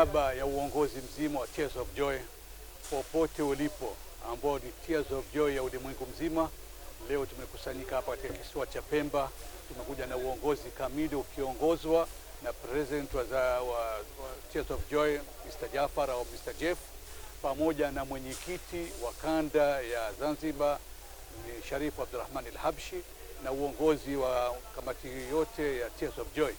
niaba ya uongozi mzima wa Tears of Joy popote ulipo, ambao ni Tears of Joy ya ulimwengu mzima, leo tumekusanyika hapa katika kisiwa cha Pemba. Tumekuja na uongozi kamili ukiongozwa na president wa Tears of Joy Mr. Jafar au Mr. Jeff, pamoja na mwenyekiti wa kanda ya Zanzibar ni Sharif Abdurrahman al-Habshi, na uongozi wa kamati yote ya Tears of Joy.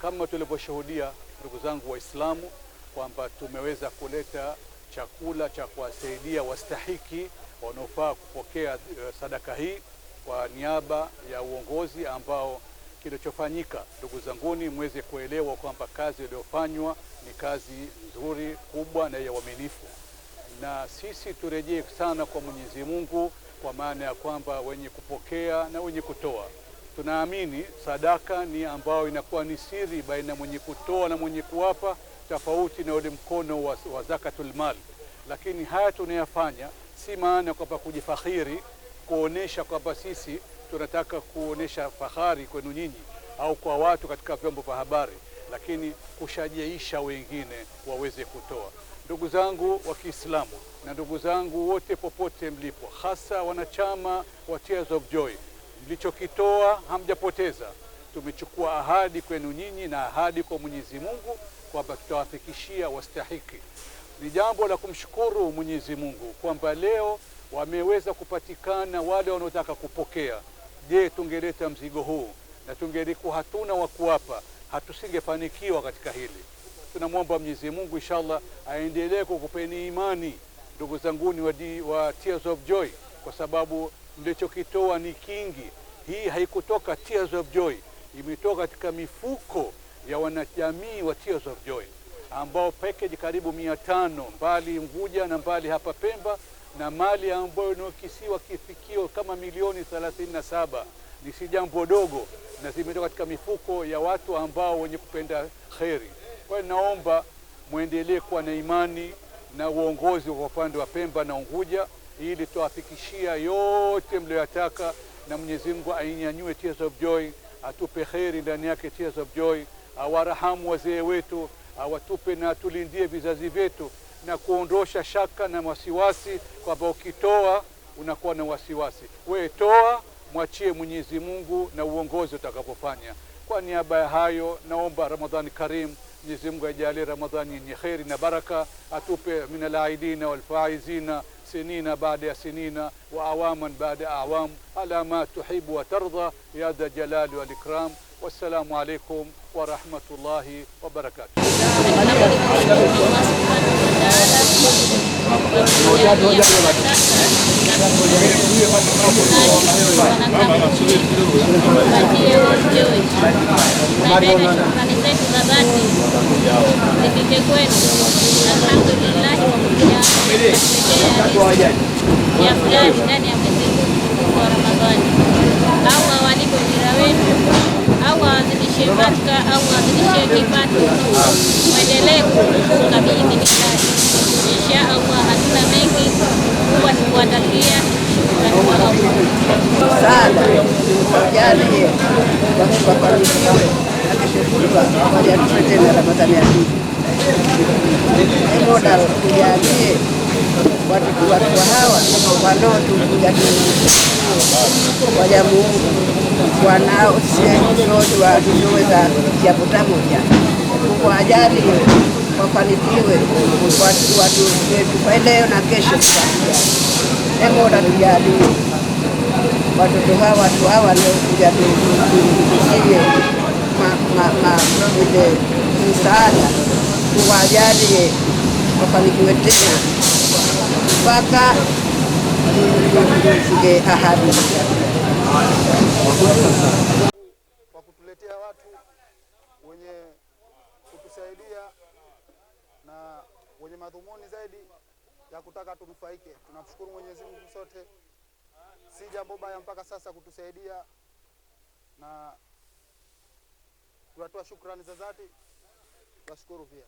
Kama tulivyoshuhudia, ndugu zangu Waislamu, kwamba tumeweza kuleta chakula cha kuwasaidia wastahiki wanaofaa kupokea sadaka hii kwa niaba ya uongozi, ambao kilichofanyika, ndugu zanguni, mweze kuelewa kwamba kazi iliyofanywa ni kazi nzuri, kubwa na ya uaminifu. Na sisi turejee sana kwa Mwenyezi Mungu, kwa maana ya kwamba wenye kupokea na wenye kutoa. Tunaamini sadaka ni ambayo inakuwa ni siri baina mwenye kutoa na mwenye kuwapa, tofauti na ule mkono wa zakatul mal. Lakini haya tunayafanya si maana kwamba kujifakhiri, kuonesha kwamba sisi tunataka kuonesha fahari kwenu nyinyi au kwa watu katika vyombo vya habari, lakini kushajiisha wengine waweze kutoa. Ndugu zangu wa Kiislamu na ndugu zangu wote popote mlipo, hasa wanachama wa Tears of Joy, mlichokitoa hamjapoteza. Tumechukua ahadi kwenu nyinyi na ahadi kwa Mwenyezi Mungu kwamba tutawafikishia wastahiki. Ni jambo la kumshukuru Mwenyezi Mungu kwamba leo wameweza kupatikana wale wanaotaka kupokea. Je, tungeleta mzigo huu na tungelikuwa hatuna wa kuwapa, hatusingefanikiwa katika hili. Tunamwomba Mwenyezi Mungu inshallah aendelee kukupeni imani ndugu zanguni wa Tears of Joy, kwa sababu mlichokitoa ni kingi. Hii haikutoka Tears of Joy, imetoka katika mifuko ya wanajamii wa Tears of Joy, ambao package karibu 500 mbali Unguja na mbali hapa Pemba, na mali ambayo inakisiwa kifikio kama milioni 37. Ni si jambo dogo, na zimetoka katika mifuko ya watu ambao wenye kupenda kheri. Kwa hiyo naomba muendelee kuwa na imani na uongozi kwa upande wa Pemba na Unguja, ili tuwafikishia yote mliyotaka, na Mwenyezi Mungu ainyanyue Tears of Joy, atupe kheri ndani yake Tears of Joy, awarahamu wazee wetu, awatupe na tulindie vizazi vyetu, na kuondosha shaka na wasiwasi kwamba ukitoa unakuwa na wasiwasi. Wewe toa, mwachie Mwenyezi Mungu na uongozi utakapofanya. Kwa niaba ya hayo, naomba Ramadhani Karim, Mwenyezi Mungu ajalie Ramadhani yenye kheri na baraka, atupe minal aidina wal faizina sinina baada ya sinina wa awaman baada ya awam, ala ma tuhibu wa tardha ya dha jalali wal ikram. Wassalamu alaikum wa rahmatullahi wa barakatuh. au wazidishe baraka au wazidishe kipato, muendelee kufunga biidhnillah. Insha Allah hatuna mengi, huwa tukuwatakia shukrani kwa Allah sana. Tujalie wafanikiwe na kesho kutwa waje tena Ramadhani ya pili. Mola tujalie watu hawa wanaotukuja waja Mungu wanao sote watuweza japo moja. Mungu ajalie wafanikiwe watu wetu leo na kesho. Mola tujalie watoto hawa, watu hawa leo kuja tusiye ile msaada, tuwajalie wafanikiwe tena mpaka tufike ahadi. Kwa kutuletea watu wenye kutusaidia na wenye madhumuni zaidi ya kutaka tunufaike. Tunamshukuru Mwenyezi Mungu sote, si jambo baya mpaka sasa kutusaidia, na tunatoa shukrani za dhati. Tunashukuru pia.